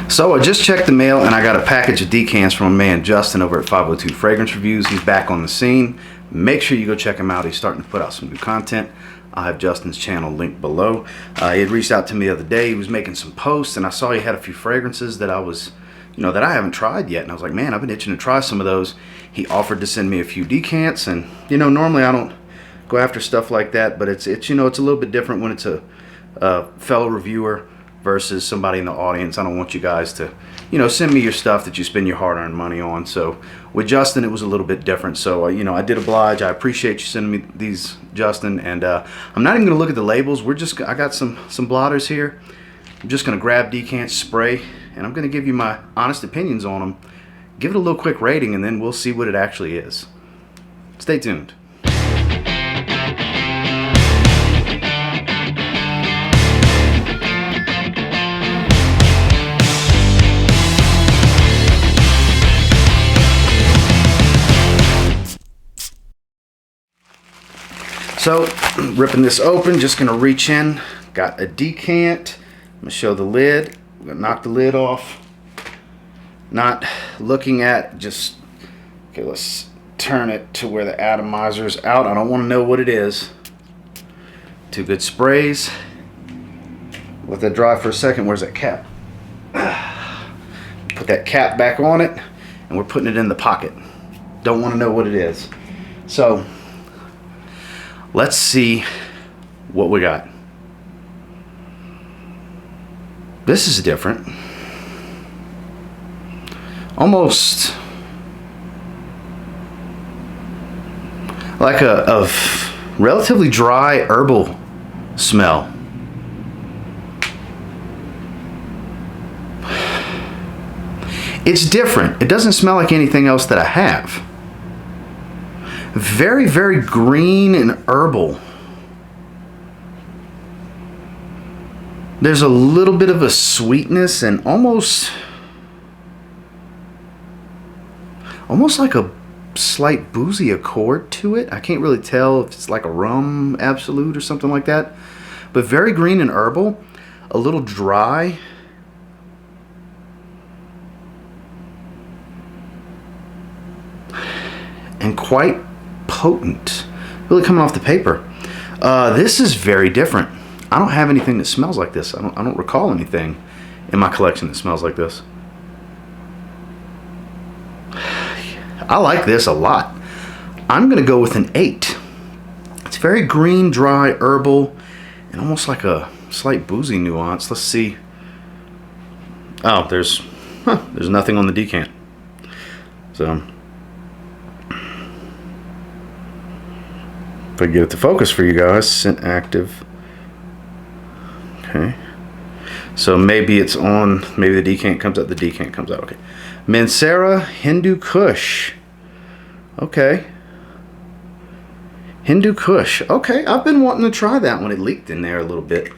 So I just checked the mail and I got a package of decants from a man, Justin, over at 502 Fragrance Reviews. He's back on the scene. Make sure you go check him out. He's starting to put out some new content. I'll have Justin's channel linked below. He had reached out to me the other day. He was making some posts and I saw he had a few fragrances that that I haven't tried yet. And I was like, man, I've been itching to try some of those. He offered to send me a few decants, and normally I don't go after stuff like that, but it's a little bit different when it's a fellow reviewer versus somebody in the audience. I don't want you guys to, send me your stuff that you spend your hard-earned money on. So with Justin, it was a little bit different. So, I did oblige. I appreciate you sending me these, Justin. And I'm not even going to look at the labels. I got some blotters here. I'm just going to grab decant spray, and I'm going to give you my honest opinions on them. Give it a little quick rating, and then we'll see what it actually is. Stay tuned. So, ripping this open, just going to reach in. Got a decant. I'm going to show the lid. I'm going to knock the lid off. Not looking at, okay, let's turn it to where the atomizer's out. I don't want to know what it is. 2 good sprays. Let that dry for a second. Where's that cap? Put that cap back on it, and we're putting it in the pocket. Don't want to know what it is. So, let's see what we got. This is different. Almost like a relatively dry herbal smell. It's different. It doesn't smell like anything else that I have. Very, very green and herbal. There's a little bit of a sweetness and almost like a slight boozy accord to it. I can't really tell if it's like a rum absolute or something like that. But very green and herbal. A little dry. And quite potent. Really coming off the paper. This is very different. I don't have anything that smells like this. I don't recall anything in my collection that smells like this. I like this a lot. I'm going to go with an 8. It's very green, dry, herbal, and almost like a slight boozy nuance. Let's see. Oh, there's nothing on the decant. So, if I get it to focus for you guys, scent active. Okay. So maybe it's on, maybe the decant comes out. The decant comes out. Okay. Mancera Hindu Kush. Okay. Hindu Kush. Okay, I've been wanting to try that one. It leaked in there a little bit.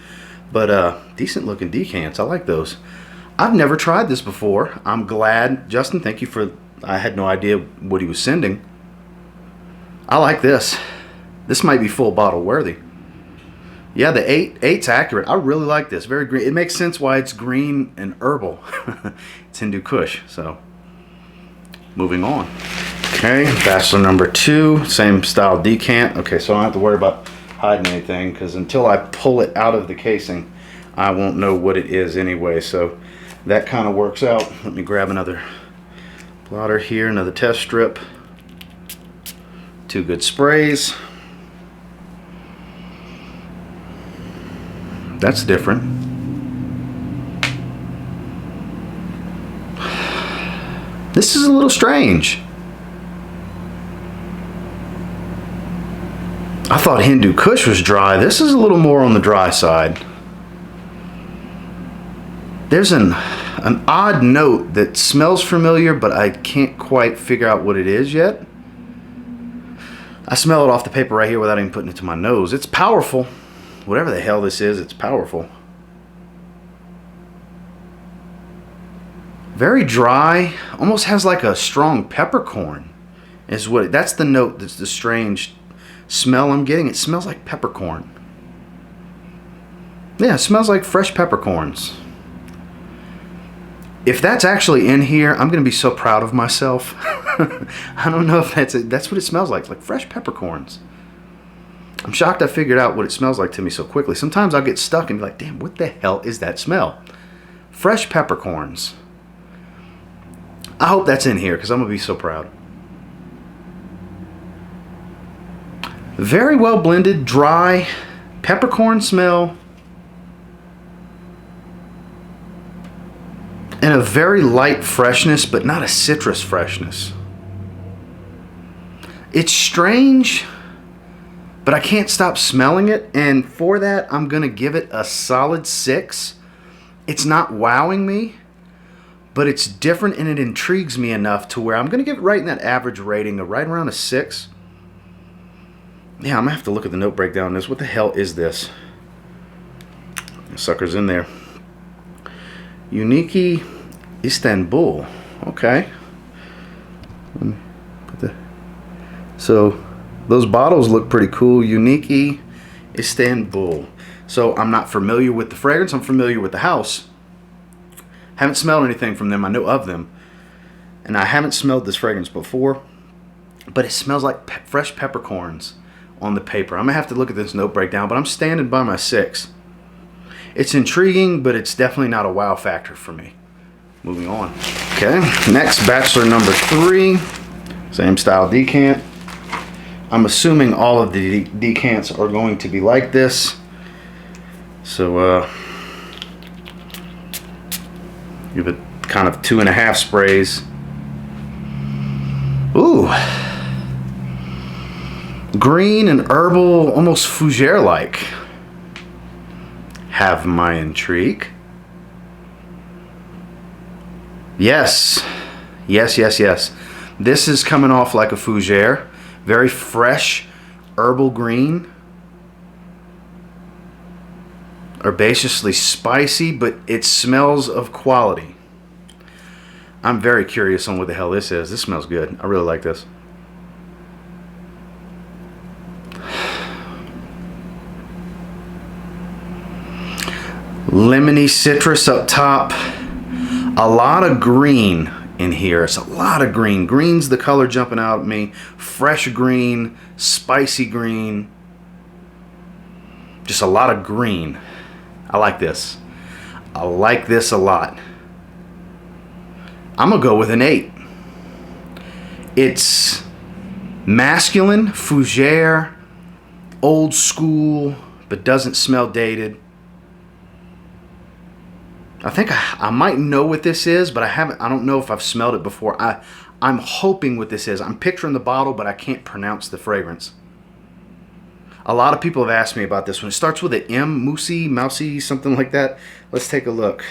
But decent looking decants. I like those. I've never tried this before. I'm glad. Justin, thank you for, I had no idea what he was sending. I like this. This might be full bottle worthy. Yeah, the 8's accurate. I really like this. Very green. It makes sense why it's green and herbal. It's Hindu Kush. So, moving on. Okay, Bachelor number 2. Same style decant. Okay, so I don't have to worry about hiding anything, because until I pull it out of the casing, I won't know what it is anyway. So, that kind of works out. Let me grab another blotter here, another test strip. 2 good sprays. That's different. This is a little strange. I thought Hindu Kush was dry. This is a little more on the dry side. There's an odd note that smells familiar, but I can't quite figure out what it is yet. I smell it off the paper right here without even putting it to my nose. It's powerful. Whatever the hell this is, it's powerful. Very dry. Almost has like a strong peppercorn. That's the note. That's the strange smell I'm getting. It smells like peppercorn. Yeah, it smells like fresh peppercorns. If that's actually in here, I'm gonna be so proud of myself. I don't know if that's what it smells like fresh peppercorns. I'm shocked I figured out what it smells like to me so quickly. Sometimes I'll get stuck and be like, damn, what the hell is that smell? Fresh peppercorns. I hope that's in here because I'm gonna be so proud. Very well blended, dry, peppercorn smell. And a very light freshness, but not a citrus freshness. It's strange, but I can't stop smelling it. And for that, I'm going to give it a solid 6. It's not wowing me, but it's different and it intrigues me enough to where I'm going to give it right in that average rating of right around a 6. Yeah, I'm going to have to look at the note breakdown on this. What the hell is this? The sucker's in there. Unique Istanbul. Okay. So those bottles look pretty cool. Unique Istanbul. So I'm not familiar with the fragrance. I'm familiar with the house. Haven't smelled anything from them. I know of them. And I haven't smelled this fragrance before. But it smells like fresh peppercorns on the paper. I'm going to have to look at this note breakdown. But I'm standing by my 6. It's intriguing, but it's definitely not a wow factor for me. Moving on. Okay, next, Bachelor number 3. Same style decant. I'm assuming all of the decants are going to be like this. So, give it kind of 2.5 sprays. Ooh. Green and herbal, almost fougere-like. Have my intrigue. Yes. Yes, yes, yes. This is coming off like a fougere. Very fresh, herbal green. Herbaceously spicy, but it smells of quality. I'm very curious on what the hell this is. This smells good. I really like this. Lemony citrus up top. A lot of green in here. It's a lot of green. Green's the color jumping out at me. Fresh green, spicy green. Just a lot of green. I like this. I like this a lot. I'm going to go with an 8. It's masculine, fougere, old school, but doesn't smell dated. I think I might know what this is, but I don't know if I've smelled it before. I'm hoping what this is. I'm picturing the bottle, but I can't pronounce the fragrance. A lot of people have asked me about this one. It starts with an M, mousy, something like that. Let's take a look.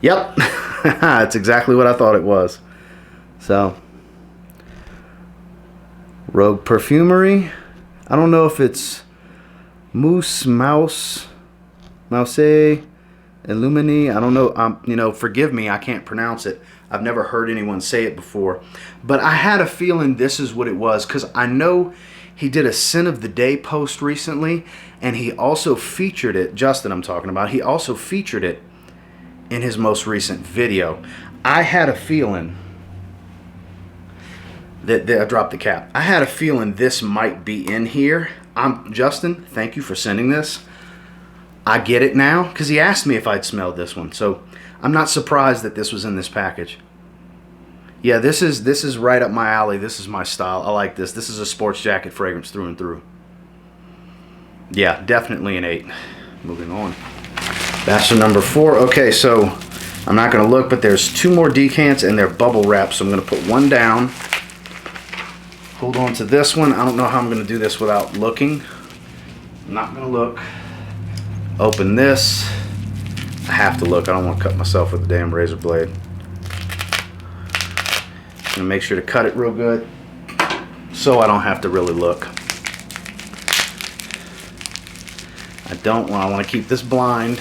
Yep, that's exactly what I thought it was. So, Rogue Perfumery. I don't know if it's Mouse, Illumini. I don't know. Forgive me, I can't pronounce it. I've never heard anyone say it before. But I had a feeling this is what it was, because I know he did a Scent of the Day post recently, and he also featured it, Justin I'm talking about, he also featured it in his most recent video. I had a feeling that I dropped the cap. I had a feeling this might be in here. Justin, thank you for sending this. I get it now, because he asked me if I'd smelled this one. So I'm not surprised that this was in this package. Yeah, this is right up my alley. This is my style. I like this. This is a sports jacket fragrance through and through. Yeah, definitely an 8. Moving on. Bachelor number 4. Okay, so I'm not going to look, but there's 2 more decants and they're bubble wrapped. So I'm going to put one down. Hold on to this one. I don't know how I'm going to do this without looking. I'm not going to look. Open this. I have to look. I don't want to cut myself with a damn razor blade. I'm going to make sure to cut it real good so I don't have to really look. I want to keep this blind.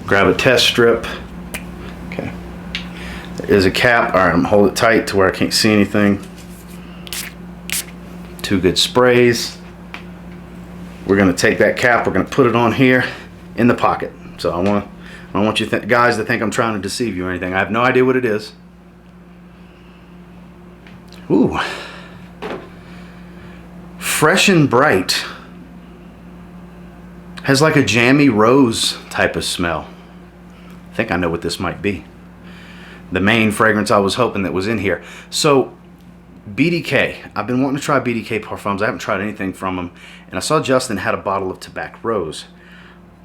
Grab a test strip. Okay. There is a cap. Alright, I'm going to hold it tight to where I can't see anything. 2 good sprays. We're gonna take that cap, we're gonna put it on here in the pocket. So I don't want you guys to think I'm trying to deceive you or anything. I have no idea what it is. Ooh. Fresh and Bright. Has like a jammy rose type of smell. I think I know what this might be. The main fragrance I was hoping that was in here. So BDK, I've been wanting to try BDK Parfums. I haven't tried anything from them. And I saw Justin had a bottle of Tobacco Rose.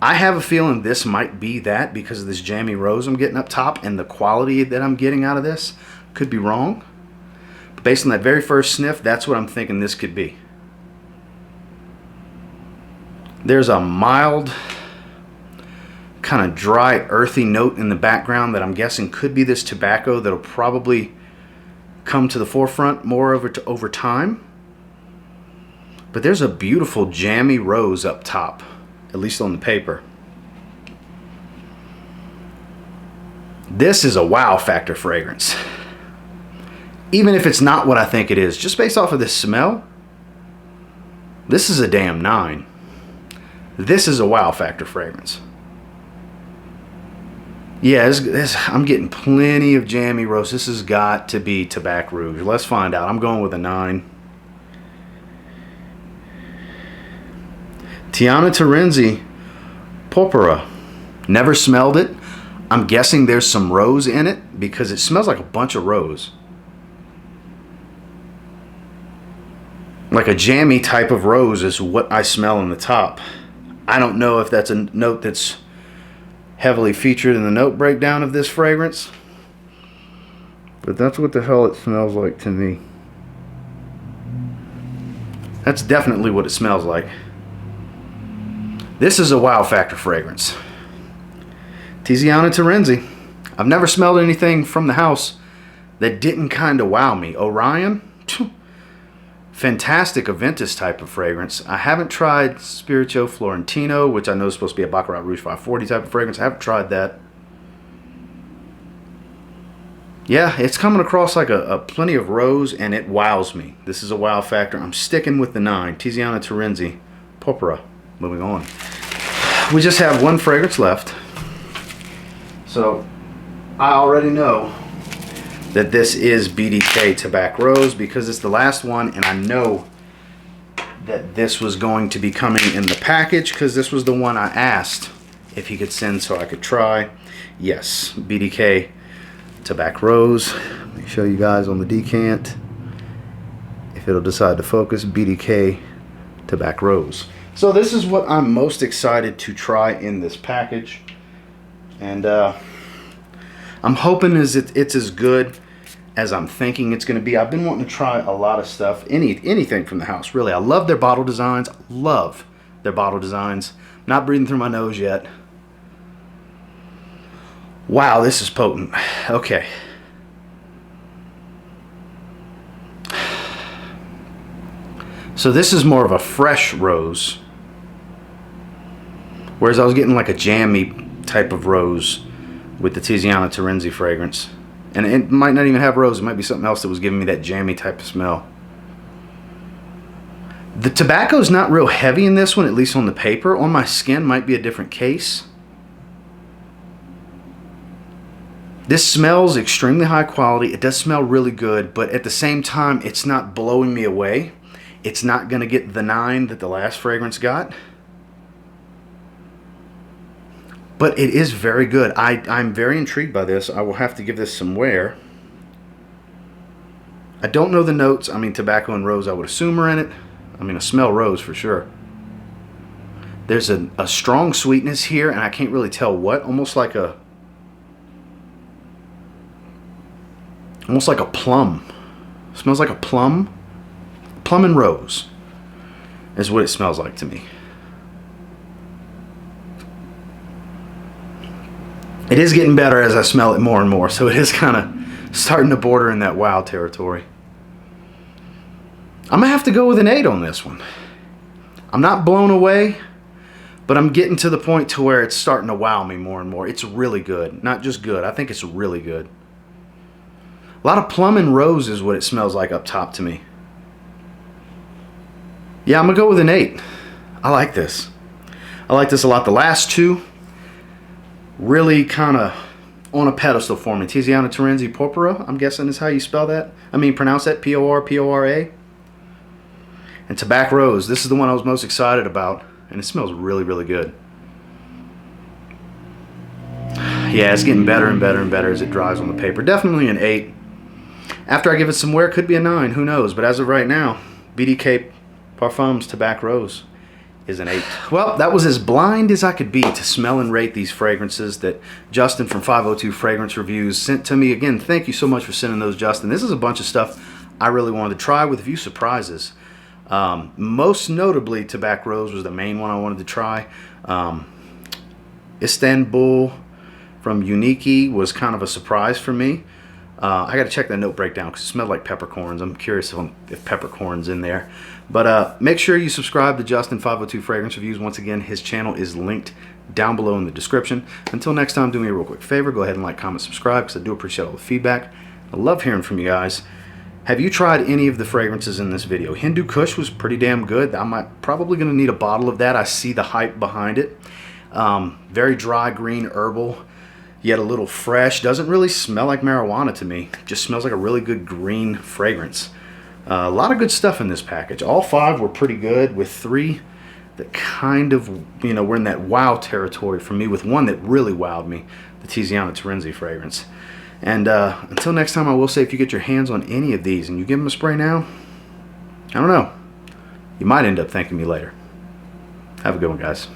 I have a feeling this might be that because of this jammy rose I'm getting up top and the quality that I'm getting out of this. Could be wrong. But based on that very first sniff, that's what I'm thinking this could be. There's a mild, kind of dry, earthy note in the background that I'm guessing could be this tobacco that'll probably come to the forefront more over time. But there's a beautiful jammy rose up top, at least on the paper. This is a wow factor fragrance. Even if it's not what I think it is, just based off of this smell, this is a damn 9. This is a wow factor fragrance. Yeah, I'm getting plenty of jammy rose. This has got to be Tobacco Rouge. Let's find out. I'm going with a 9. Tiana Terenzi Porpora. Never smelled it. I'm guessing there's some rose in it because it smells like a bunch of rose. Like a jammy type of rose is what I smell on the top. I don't know if that's a note that's heavily featured in the note breakdown of this fragrance, but that's what the hell it smells like to me. That's definitely what it smells like. This is a wow factor fragrance. Tiziana Terenzi. I've never smelled anything from the house that didn't kind of wow me. Orion. Fantastic Aventus type of fragrance. I haven't tried Spirito Florentino, which I know is supposed to be a Baccarat Rouge 540 type of fragrance. I haven't tried that. Yeah, it's coming across like a plenty of rose, and it wows me. This is a wow factor. I'm sticking with the 9. Tiziana Terenzi Porpora. Moving on. We just have one fragrance left. So I already know that this is BDK Tobacco Rose because it's the last one, and I know that this was going to be coming in the package because this was the one I asked if he could send so I could try. Yes, BDK Tobacco Rose. Let me show you guys on the decant if it'll decide to focus. BDK Tobacco Rose. So this is what I'm most excited to try in this package, and I'm hoping it's as good as I'm thinking it's going to be. I've been wanting to try a lot of stuff, anything from the house, really. I love their bottle designs. Love their bottle designs. Not breathing through my nose yet. Wow, this is potent. Okay. So this is more of a fresh rose, whereas I was getting like a jammy type of rose with the Tiziana Terenzi fragrance. And it might not even have rose. It might be something else that was giving me that jammy type of smell. The tobacco is not real heavy in this one, at least on the paper. On my skin might be a different case. This smells extremely high quality. It does smell really good, but at the same time, it's not blowing me away. It's not going to get the 9 that the last fragrance got. But it is very good. I'm very intrigued by this. I will have to give this some wear. I don't know the notes. I mean, tobacco and rose I would assume are in it. I mean, I smell rose for sure. There's a strong sweetness here, and I can't really tell what. Almost like a plum. It smells like a plum. Plum and rose is what it smells like to me. It is getting better as I smell it more and more, so it is kind of starting to border in that wow territory. I'm going to have to go with an 8 on this one. I'm not blown away, but I'm getting to the point to where it's starting to wow me more and more. It's really good. Not just good. I think it's really good. A lot of plum and rose is what it smells like up top to me. Yeah, I'm going to go with an 8. I like this. I like this a lot. The last two really kind of on a pedestal for me. Tiziano Terenzi Porpora, I'm guessing is how you spell that. I mean, pronounce that, P-O-R-P-O-R-A. And Tobacco Rose. This is the one I was most excited about, and it smells really, really good. Yeah, it's getting better and better and better as it dries on the paper. Definitely an 8. After I give it some wear, it could be a 9. Who knows? But as of right now, BDK Parfums Tobacco Rose is an 8. Well, that was as blind as I could be to smell and rate these fragrances that Justin from 502 Fragrance Reviews sent to me. Again, thank you so much for sending those, Justin. This is a bunch of stuff I really wanted to try with a few surprises. Most notably, Tobacco Rose was the main one I wanted to try. Istanbul from Uniki was kind of a surprise for me. I got to check that note breakdown because it smelled like peppercorns. I'm curious if peppercorn's in there. But make sure you subscribe to Justin 502 Fragrance Reviews. Once again, his channel is linked down below in the description. Until next time, do me a real quick favor. Go ahead and like, comment, subscribe because I do appreciate all the feedback. I love hearing from you guys. Have you tried any of the fragrances in this video? Hindu Kush was pretty damn good. I'm probably going to need a bottle of that. I see the hype behind it. Very dry, green, herbal, yet a little fresh. Doesn't really smell like marijuana to me. Just smells like a really good green fragrance. A lot of good stuff in this package. All 5 were pretty good, with 3 that kind of, you know, were in that wow territory for me, with 1 that really wowed me, the Tiziano Terenzi fragrance. And until next time, I will say, if you get your hands on any of these and you give them a spray now, I don't know, you might end up thanking me later. Have a good one, guys.